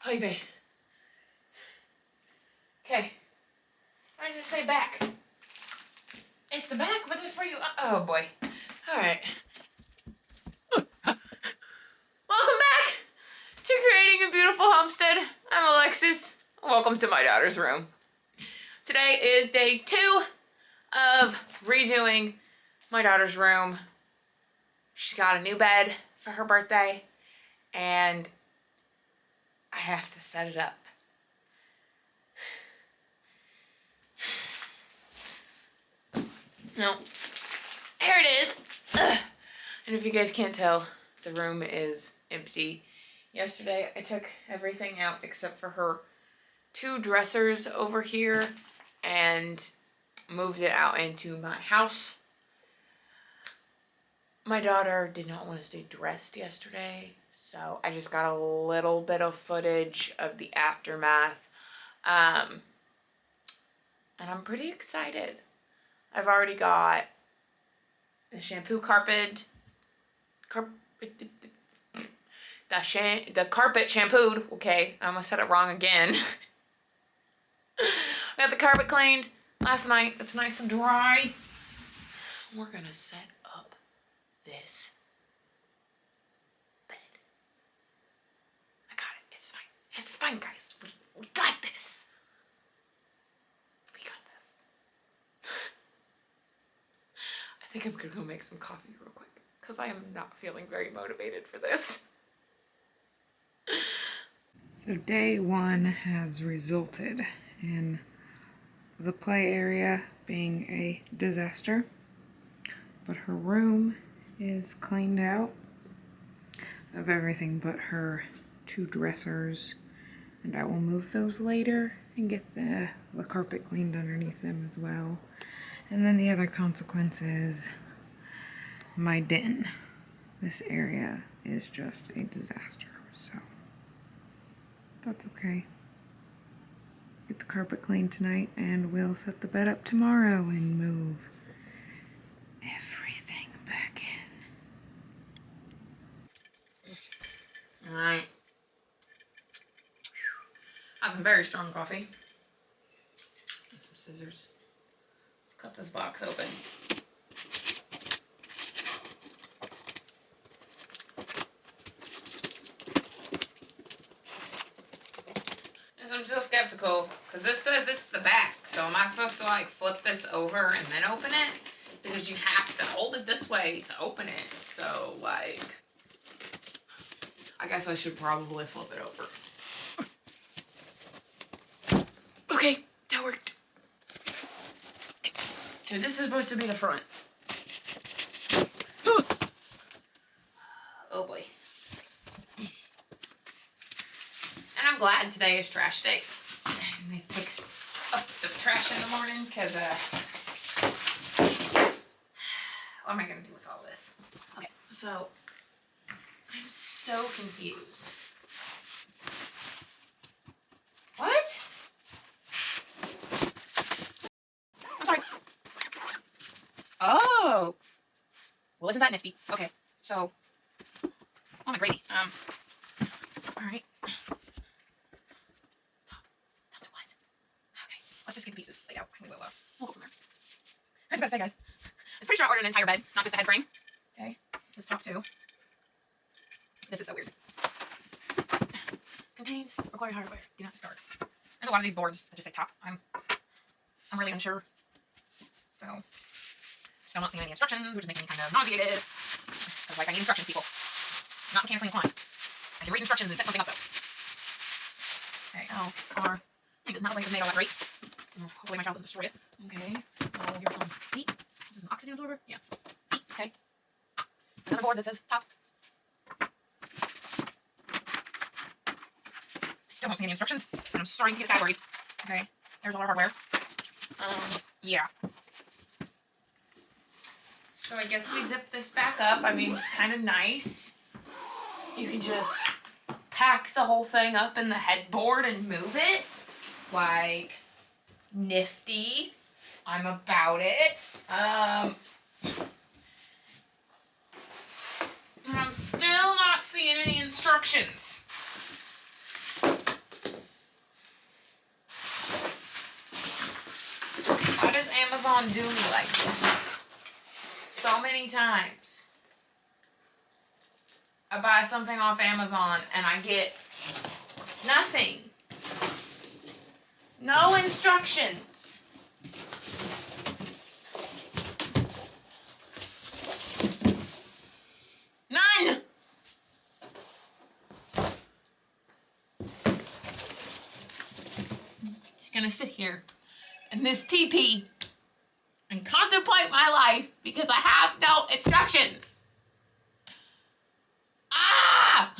baby. Okay. Why did it say back? It's the back, but that's where you... Oh, boy. All right. Welcome back to Creating a Beautiful Homestead. I'm Alexis. Welcome to my daughter's room. Today is day 2 of redoing my daughter's room. She got a new bed for her birthday, and I have to set it up. No, here it is. Ugh. And if you guys can't tell, the room is empty. Yesterday I took everything out except for her 2 dressers over here and moved it out into my house. My daughter did not want to stay dressed yesterday, so I just got a little bit of footage of the aftermath. And I'm pretty excited. I've already got the shampoo carpet shampooed. Okay, I almost said it wrong again. I got the carpet cleaned last night. It's nice and dry. We're gonna set up this bed. I got it. It's fine. It's fine, guys. We got this. We got this. I think I'm gonna go make some coffee real quick because I am not feeling very motivated for this. So day 1 has resulted in the play area being a disaster, but her room is cleaned out of everything but her 2 dressers, and I will move those later and get the carpet cleaned underneath them as well. And then the other consequence is my den. This area is just a disaster, so that's okay. Get the carpet cleaned tonight and we'll set the bed up tomorrow and move everything back in. Alright. That's some very strong coffee. And some scissors. Let's cut this box open. I'm still skeptical because this says it's the back, so am I supposed to like flip this over and then open it? Because you have to hold it this way to open it, so like I guess I should probably flip it over. Okay, that worked. Okay. So this is supposed to be the front. Oh boy. And I'm glad today is trash day. And they pick up the trash in the morning because, what am I going to do with all this? Okay, so I'm so confused. What? I'm sorry. Oh. Well, isn't that nifty? Okay, so, oh my gravy. All right. Let's just get the pieces laid out. We'll go from there. I was about to say, guys, I'm pretty sure I ordered an entire bed, not just a head frame. Okay, this is top 2. This is so weird. Contains required hardware. Do not discard. There's a lot of these boards that just say top. I'm really unsure. So, still not seeing any instructions, which is making me kind of nauseated. Because, like, I need instructions, people. I'm not mechanically inclined. I can read instructions and set something up, though. Okay, it does not look like it's made all that great. Hopefully my child doesn't destroy it. Okay, so here's some feet. This is an oxygen absorber. Yeah. Feet, okay. Another board that says top. I still don't see any instructions, and I'm starting to get sad worried. Okay, there's all our hardware. Yeah. So I guess we zip this back up. I mean, it's kind of nice. You can just pack the whole thing up in the headboard and move it. Like, nifty. I'm about it. And I'm still not seeing any instructions. Amazon do me like this. So many times. I buy something off Amazon and I get nothing. No instructions. None. Just gonna sit here in this teepee and contemplate my life because I have no instructions. Ah!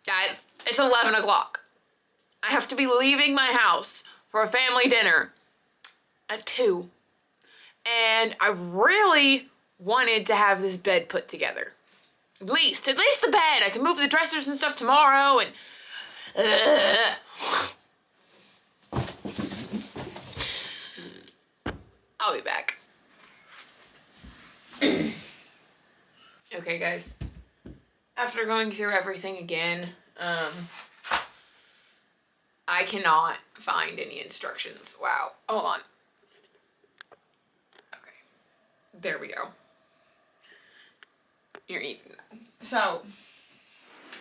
Guys, it's 11 o'clock. I have to be leaving my house for a family dinner at 2. And I really wanted to have this bed put together. At least the bed. I can move the dressers and stuff tomorrow and... I'll be back. Okay, guys. After going through everything again, I cannot find any instructions. Wow. Hold on. Okay. There we go. You're even. So,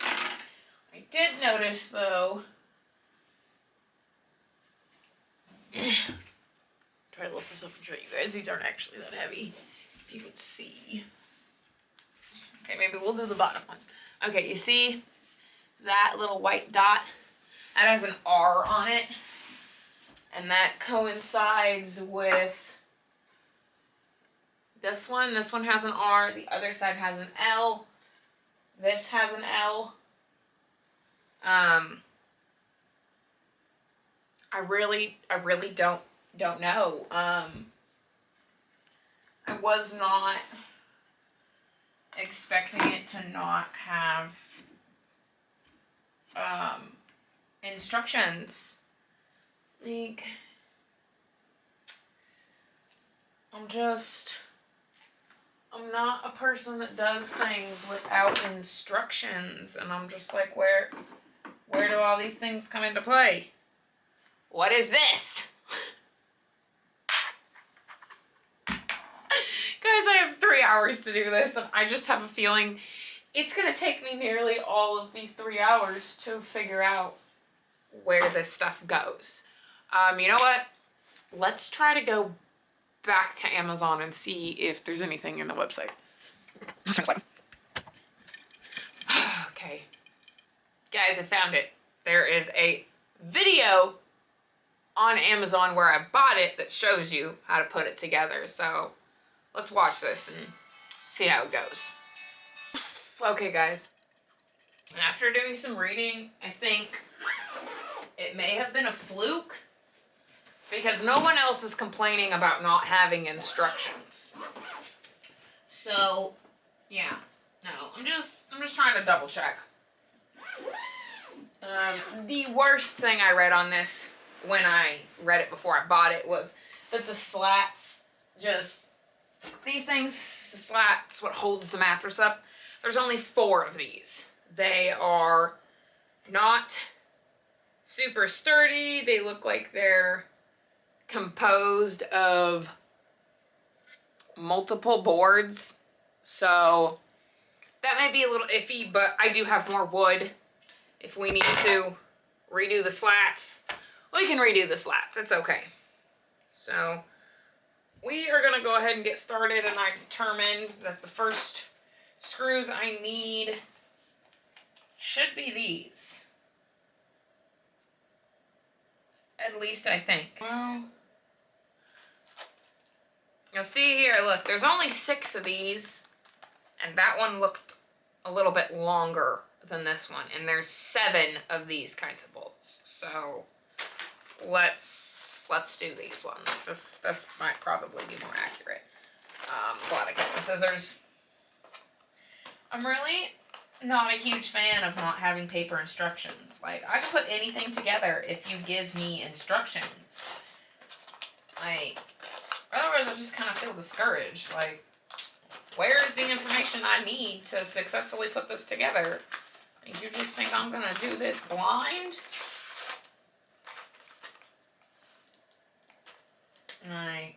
I did notice, though... Try to lift this up and show you guys. These aren't actually that heavy. If you can see. Okay, maybe we'll do the bottom one. Okay, you see that little white dot? That has an R on it. And that coincides with this one. This one has an R. The other side has an L. This has an L. I really don't know. I was not expecting it to not have instructions. Like, I'm not a person that does things without instructions, and I'm just like, where do all these things come into play? What is this? Guys, I have 3 hours to do this, and I just have a feeling it's going to take me nearly all of these 3 hours to figure out where this stuff goes. You know what? Let's try to go back to Amazon and see if there's anything in the website. Okay. Guys, I found it. There is a video on Amazon where I bought it that shows you how to put it together. So let's watch this and see how it goes. Okay, guys. After doing some reading, I think it may have been a fluke because no one else is complaining about not having instructions. So, yeah. No, I'm just trying to double check. The worst thing I read on this when I read it before I bought it was that the slats these things, the slats, what holds the mattress up, there's only 4 of these. They are not super sturdy. They look like they're composed of multiple boards. So that may be a little iffy, but I do have more wood. If we need to redo the slats, we can redo the slats. It's okay. So we are gonna go ahead and get started, and I determined that the first screws I need should be these. At least I think. Well, you'll see here, look, there's only 6 of these, and that one looked a little bit longer than this one, and there's 7 of these kinds of bolts. So let's do these ones. This might probably be more accurate. Glad I got my scissors. I'm really not a huge fan of not having paper instructions. Like, I can put anything together if you give me instructions. Like, otherwise I just kind of feel discouraged. Like, where is the information I need to successfully put this together? Like, you just think I'm gonna do this blind? Alright.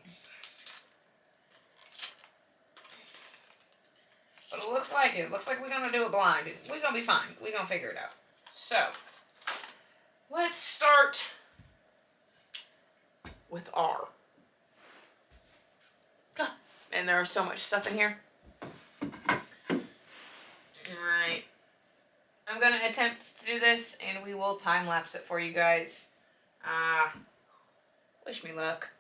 But it looks like it. Looks like we're gonna do it blind. We're gonna be fine. We're gonna figure it out. So, let's start with R. And there is so much stuff in here. Alright. I'm gonna attempt to do this and we will time lapse it for you guys. Wish me luck.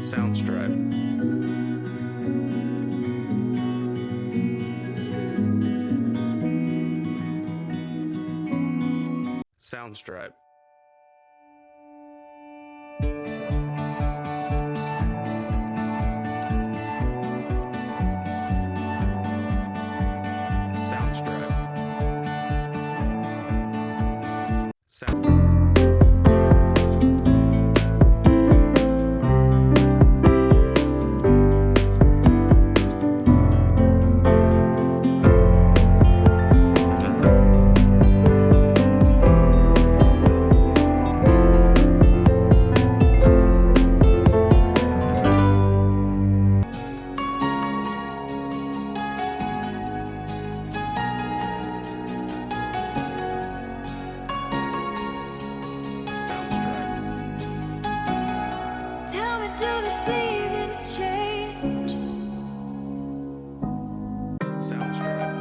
Soundstripe. Soundstripe. Soundstripe. Sound. Tell me, do the seasons change? Soundstripe.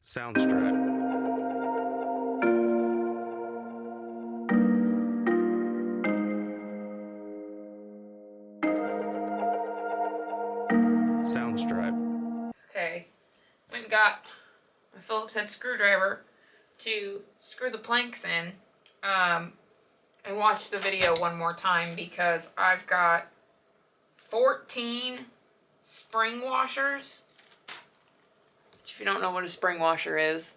Soundstripe. Soundstripe. Okay. Went and got my Phillips head screwdriver to screw the planks in. And watch the video one more time because I've got 14 spring washers. Which, if you don't know what a spring washer is,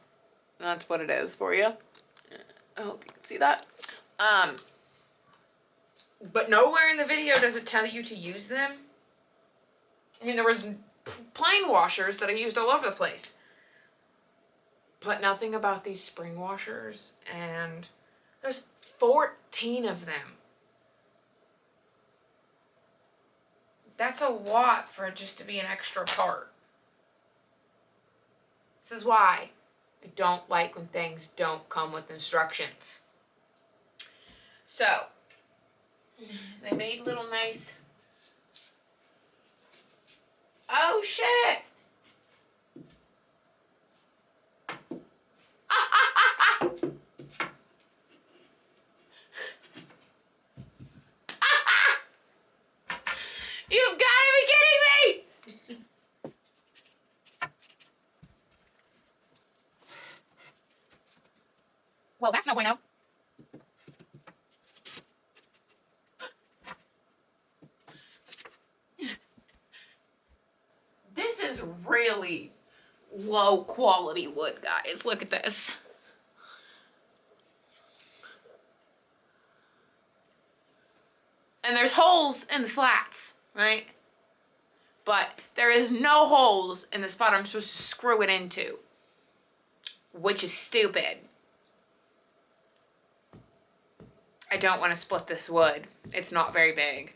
that's what it is for you. I hope you can see that. But nowhere in the video does it tell you to use them. I mean, there was plain washers that I used all over the place. But nothing about these spring washers, and there's 14 of them. That's a lot for it just to be an extra part. This is why I don't like when things don't come with instructions. So, they made little nice... Oh shit! You've got to be kidding me! Well, that's no bueno. This is really low quality wood, guys. Look at this. And there's holes in the slats, right? But there is no holes in the spot I'm supposed to screw it into, which is stupid. I don't want to split this wood. It's not very big.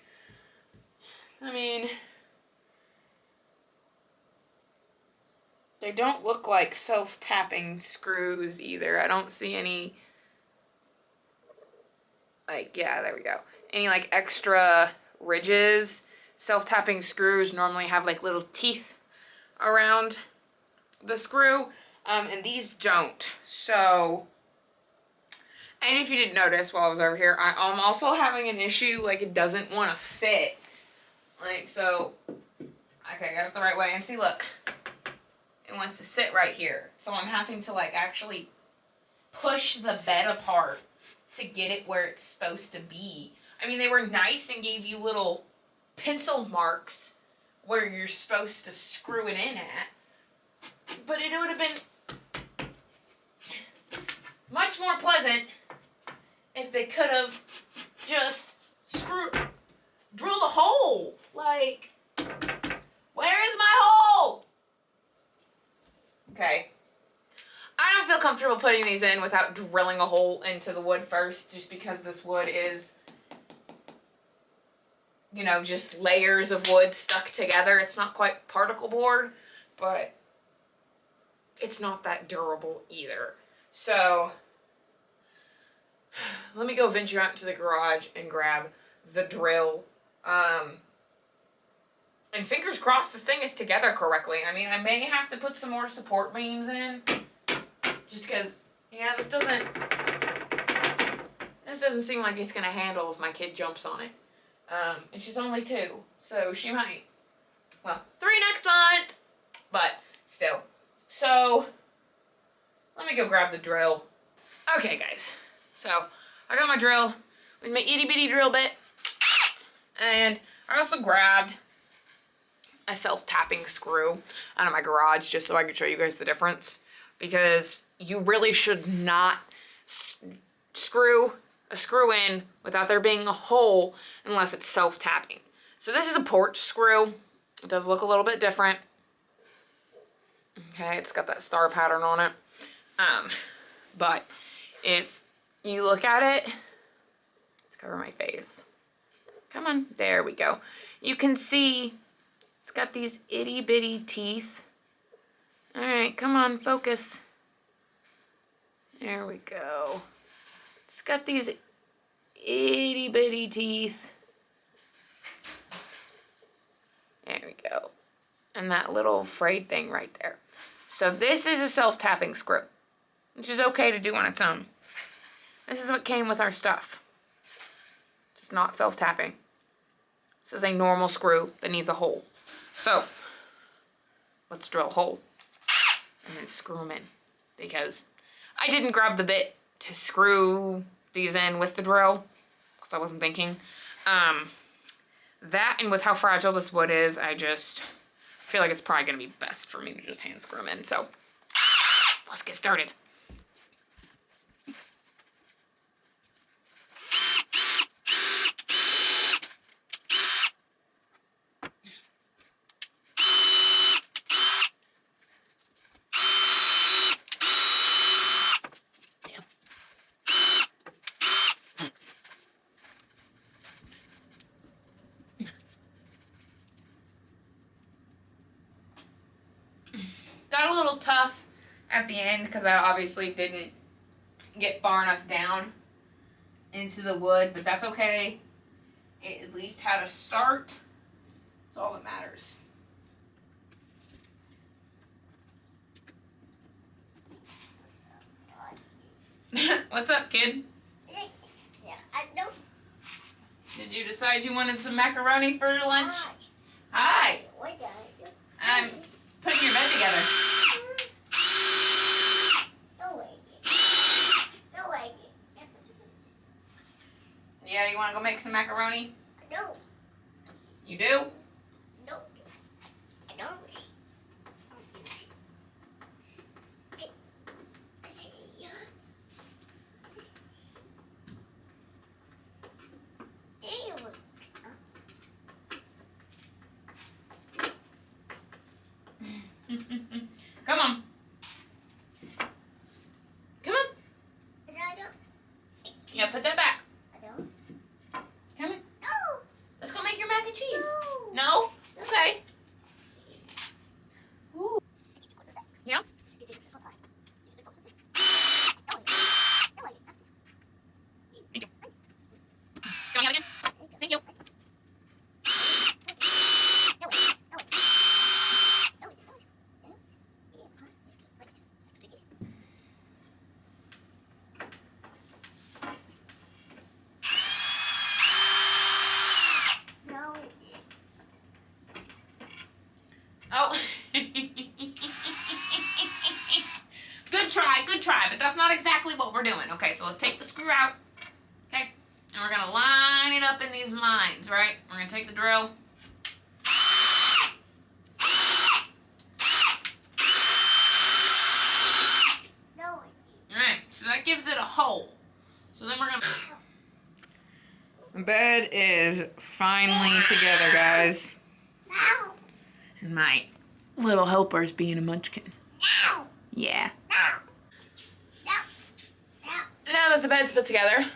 I mean, they don't look like self-tapping screws either. I don't see any, like, yeah, there we go. Any like extra ridges. Self-tapping screws normally have like little teeth around the screw, and these don't. So, and if you didn't notice while I was over here, I'm also having an issue, like it doesn't want to fit. Like, so, okay, I got it the right way, and see, look, it wants to sit right here. So I'm having to like actually push the bed apart to get it where it's supposed to be. I mean, they were nice and gave you little pencil marks where you're supposed to screw it in at, but it would have been much more pleasant if they could have just drilled a hole. Like, where is my hole? Okay. I don't feel comfortable putting these in without drilling a hole into the wood first, just because this wood is, you know, just layers of wood stuck together. It's not quite particle board, but it's not that durable either. So let me go venture out into the garage and grab the drill. And fingers crossed this thing is together correctly. I mean, I may have to put some more support beams in, just because, yeah, this doesn't seem like it's gonna handle if my kid jumps on it. And she's only 2, so she might, well, 3 next month, but still. So let me go grab the drill. Okay, guys, so I got my drill with my itty bitty drill bit, and I also grabbed a self-tapping screw out of my garage just so I could show you guys the difference, because you really should not screw a screw in without there being a hole unless it's self-tapping. So this is a porch screw. It does look a little bit different. Okay, it's got that star pattern on it. But if you look at it, let's cover my face. Come on, there we go. You can see it's got these itty bitty teeth. All right, come on, focus. There we go. It's got these itty bitty teeth. There we go. And that little frayed thing right there. So this is a self-tapping screw, which is okay to do on its own. This is what came with our stuff. It's not self-tapping. This is a normal screw that needs a hole. So let's drill a hole and then screw them in, because I didn't grab the bit to screw these in with the drill because I wasn't thinking. That, and with how fragile this wood is, I just feel like it's probably going to be best for me to just hand screw them in. So let's get started. Got a little tough at the end because I obviously didn't get far enough down into the wood, but that's okay. It at least had a start. That's all that matters. What's up, kid? Yeah, I know. Did you decide you wanted some macaroni for lunch? Hi. What did I do? I'm putting your bed together. Don't wake it. Don't wake it. Yeah, do you want to go make some macaroni? I don't. You do? No. I don't. Come on. Come on. Yeah, put that back. Come on. No. Let's go make your mac and cheese. No. No? Okay. Ooh. Yeah? Thank you. Going out again? Thank you. not exactly what we're doing. Okay, so let's take the screw out. Okay, and we're gonna line it up in these lines, right? We're gonna take the drill. No. Alright, so that gives it a hole. So then we're gonna... The bed is finally together, guys. No. And my little helper's being a munchkin. No. Yeah. No. No. Now that the bed's put together,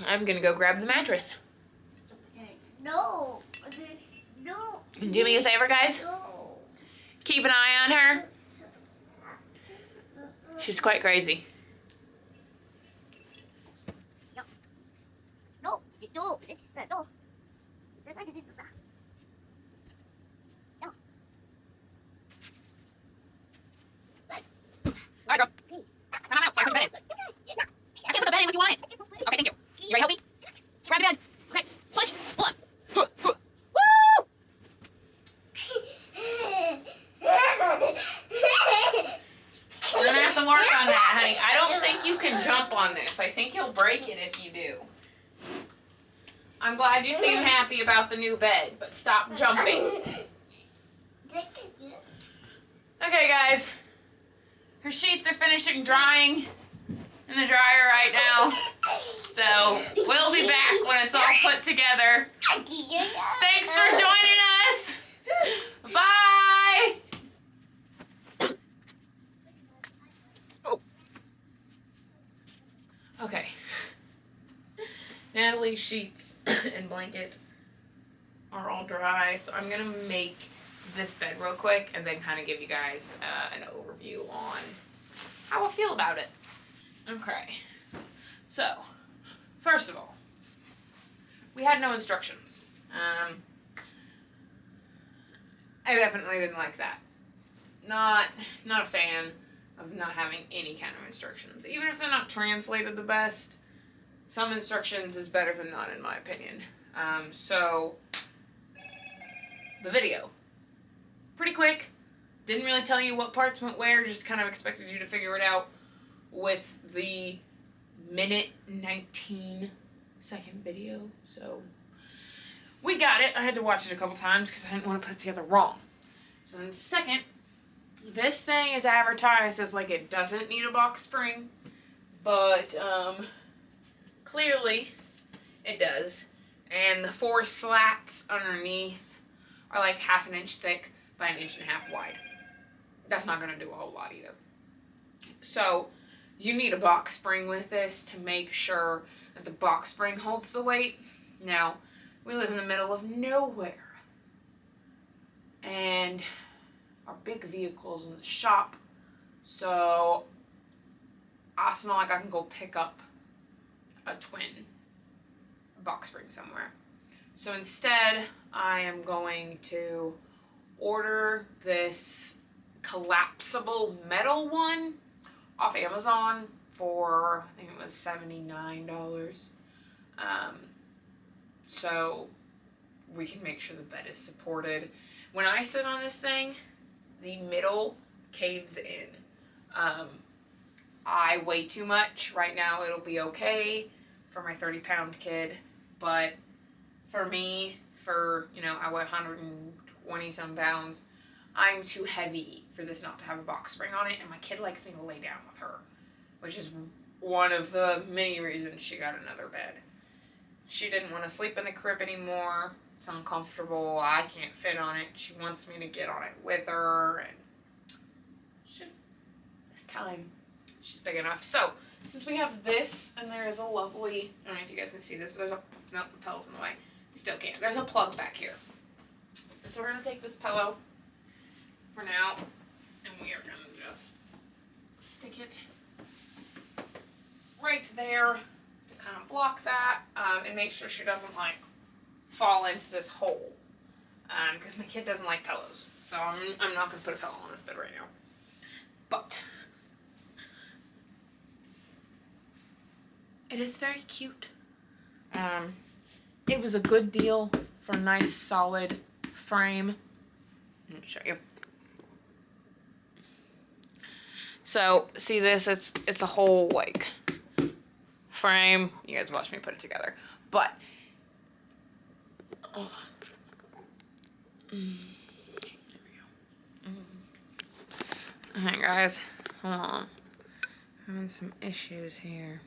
I'm gonna go grab the mattress. No. No. Do me a favor, guys. No. Keep an eye on her. She's quite crazy. No. No. No. Alright, girl. Come on out. So I put the bed in. I can't put the bed in if you want it. Okay, thank you. You ready to help me? Grab the bed. Okay, push. Pull up. Woo! We're gonna have to work on that, honey. I don't think you can jump on this. I think you'll break it if you do. I'm glad you seem happy about the new bed, but stop jumping. Okay, guys. Her sheets are finishing drying in the dryer right now. So we'll be back when it's all put together. Thanks for joining us. Bye. Oh. Okay. Natalie's sheets and blanket are all dry, so I'm gonna make this bed real quick and then kind of give you guys an overview on how I feel about it. Okay, so first of all, we had no instructions. I definitely didn't like that. Not a fan of not having any kind of instructions, even if they're not translated the best. Some instructions is better than none, in my opinion. So the video. Pretty quick. Didn't really tell you what parts went where, just kind of expected you to figure it out with the minute 19-second video. So we got it. I had to watch it a couple times because I didn't want to put it together wrong. So in second, this thing is advertised as like it doesn't need a box spring, but clearly it does. And the 4 slats underneath are like 1/2 inch thick by 1.5 inches wide. That's not gonna do a whole lot either. So you need a box spring with this to make sure that the box spring holds the weight. Now, we live in the middle of nowhere. And our big vehicle's in the shop. So it's not like I can go pick up a box spring somewhere. So instead, I am going to order this collapsible metal one off Amazon for, I think it was $79. So we can make sure the bed is supported. When I sit on this thing, the middle caves in. I weigh too much. Right now it'll be okay for my 30-pound kid, but for me, I weigh 120 some pounds, I'm too heavy for this not to have a box spring on it, and my kid likes me to lay down with her, which is one of the many reasons she got another bed. She didn't want to sleep in the crib anymore. It's uncomfortable. I can't fit on it. She wants me to get on it with her, and it's just this time she's big enough. So since we have this, and there is a lovely, I don't know if you guys can see this, but no, the pillow's in the way. You still can't. There's a plug back here. So we're gonna take this pillow for now, and we are gonna just stick it right there to kind of block that, and make sure she doesn't like fall into this hole, because my kid doesn't like pillows, so I'm not gonna put a pillow on this bed right now. But it is very cute. It was a good deal for a nice solid frame. Let me show you. So see this, it's a whole like frame. You guys watch me put it together. But hold on. There we go. Alright guys, hold on. Having some issues here.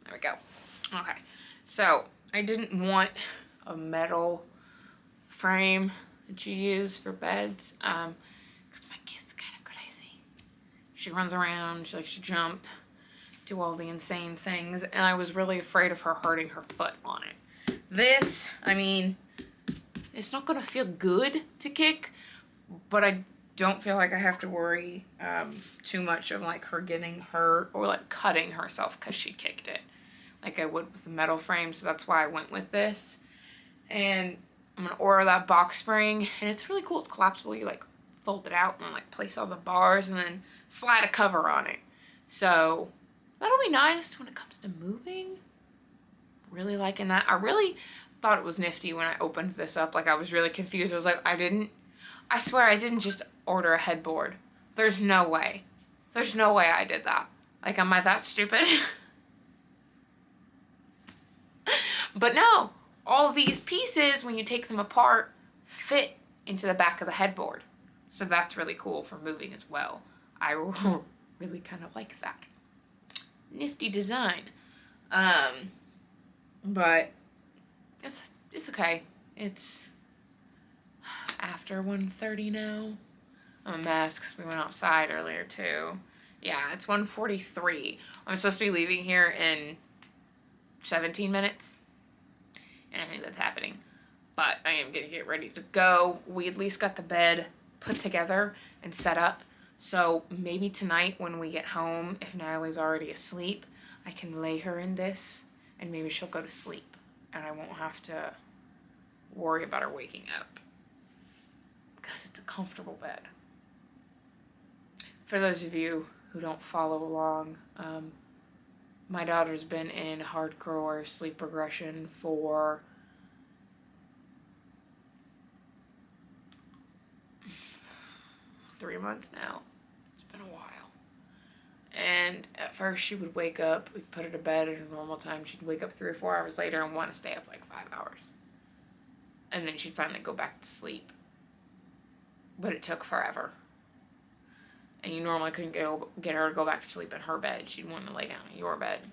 There we go. Okay. So I didn't want a metal frame that you use for beds, because my kid's kind of crazy. She runs around, she likes to jump, do all the insane things, and I was really afraid of her hurting her foot on it. This, I mean, it's not gonna feel good to kick, but I don't feel like I have to worry too much of like her getting hurt or like cutting herself because she kicked it like I would with the metal frame. So that's why I went with this. And I'm gonna order that box spring, and it's really cool. It's collapsible. You like fold it out and like place all the bars and then slide a cover on it. So that'll be nice when it comes to moving. Really liking that. I really thought it was nifty when I opened this up. Like I was really confused. I was like, I swear I didn't just order a headboard. There's no way. There's no way I did that. Like, am I that stupid? But no, all these pieces, when you take them apart, fit into the back of the headboard. So that's really cool for moving as well. I really kind of like that. Nifty design. But it's okay. It's after 1:30 now. I'm a mess because we went outside earlier too. Yeah, it's 1:43. I'm supposed to be leaving here in 17 minutes. And I think that's happening. But I am gonna get ready to go. We at least got the bed put together and set up. So maybe tonight when we get home, if Natalie's already asleep, I can lay her in this and maybe she'll go to sleep. And I won't have to worry about her waking up. Because it's a comfortable bed. For those of you who don't follow along, my daughter's been in hardcore sleep regression for three months now. It's been a while. And at first she would wake up, we'd put her to bed at a normal time, she'd wake up 3 or 4 hours later and want to stay up like 5 hours. And then she'd finally go back to sleep. But it took forever. And you normally couldn't get her to go back to sleep in her bed. She'd want to lay down in your bed.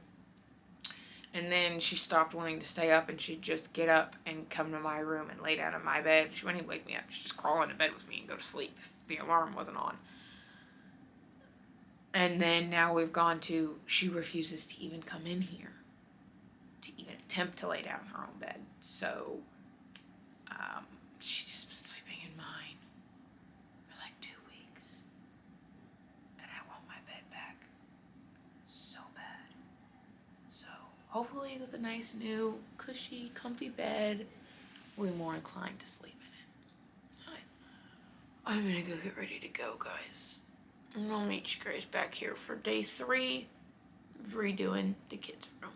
And then she stopped wanting to stay up and she'd just get up and come to my room and lay down in my bed. She wouldn't even wake me up. She'd just crawl into bed with me and go to sleep if the alarm wasn't on. And then now we've gone to, she refuses to even come in here to even attempt to lay down in her own bed. So, she's just been sleeping in mine for like 2 weeks. And I want my bed back so bad. So, hopefully with a nice new cushy, comfy bed, we're more inclined to sleep in it. I'm gonna go get ready to go, guys. And I'll meet you guys back here for day 3 of redoing the kids' room.